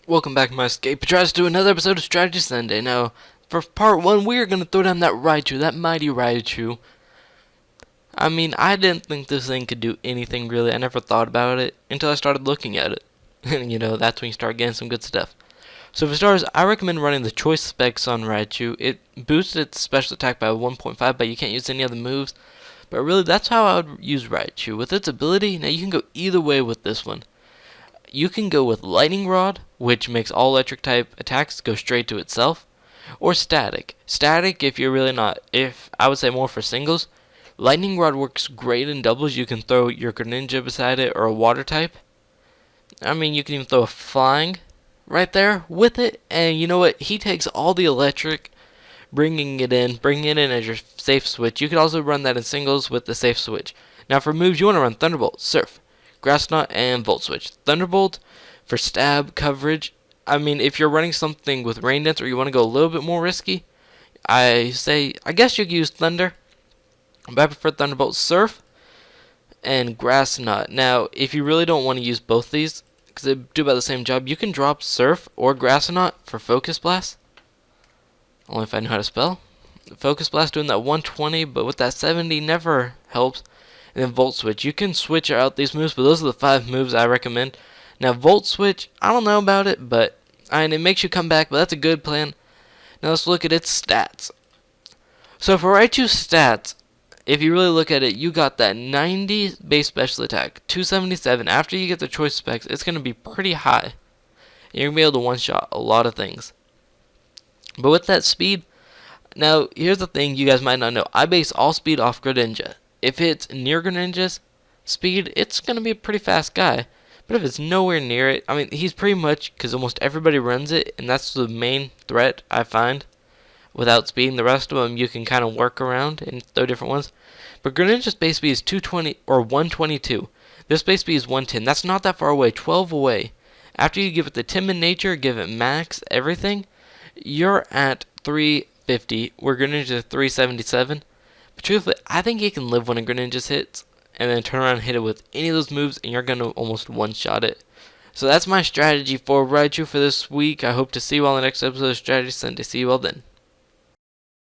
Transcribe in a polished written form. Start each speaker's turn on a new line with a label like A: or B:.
A: Welcome back, my escape patrons, to another episode of Strategy Sunday. Now, for part 1, we are going to throw down that Raichu, that mighty Raichu. I mean, I didn't think this thing could do anything really. I never thought about it until I started looking at it. And, that's when you start getting some good stuff. So for starters, I recommend running the choice specs on Raichu. It boosts its special attack by 1.5, but you can't use any other moves. But really, that's how I would use Raichu. With its ability, now you can go either way with this one. You can go with Lightningrod, which makes all electric type attacks go straight to itself, or Static. Static, if you're really not, if I would say more for singles. Lightningrod works great in doubles. You can throw your Greninja beside it or a water type. I mean, you can even throw a flying right there with it, and you know what? He takes all the electric, bringing it in as your safe switch. You could also run that in singles with the safe switch. Now for moves, you want to run Thunderbolt, Surf, Grass Knot, and Volt Switch. Thunderbolt for stab coverage. I mean, if you're running something with Rain Dance or you want to go a little bit more risky, I guess you could use Thunder, but I prefer Thunderbolt. Surf and Grass Knot. Now, if you really don't want to use both these, because they do about the same job, you can drop Surf or Grass Knot for Focus Blast. Only if I know how to spell. Focus Blast doing that 120, but with that 70 never helps. And then Volt Switch. You can switch out these moves, but those are the 5 moves I recommend. Now Volt Switch, I don't know about it, but it makes you come back, but that's a good plan. Now let's look at its stats. So for Raichu's stats, if you really look at it, you got that 90 base special attack, 277. After you get the choice specs, it's going to be pretty high. You're going to be able to one-shot a lot of things. But with that speed, now here's the thing you guys might not know. I base all speed off Greninja. If it's near Greninja's speed, it's going to be a pretty fast guy. But if it's nowhere near it, I mean, he's pretty much, because almost everybody runs it, and that's the main threat I find. Without speed, and the rest of them you can kind of work around and throw different ones. But Greninja's base speed is 220 or 122. This base speed is 110. That's not that far away, 12 away. After you give it the timid nature, give it max everything, you're at 350, where Greninja's 377. But truthfully, I think you can live when a Greninja hits, and then turn around and hit it with any of those moves, and you're going to almost one-shot it. So that's my strategy for Raichu for this week. I hope to see you all in the next episode of Strategy Sunday. See you all then.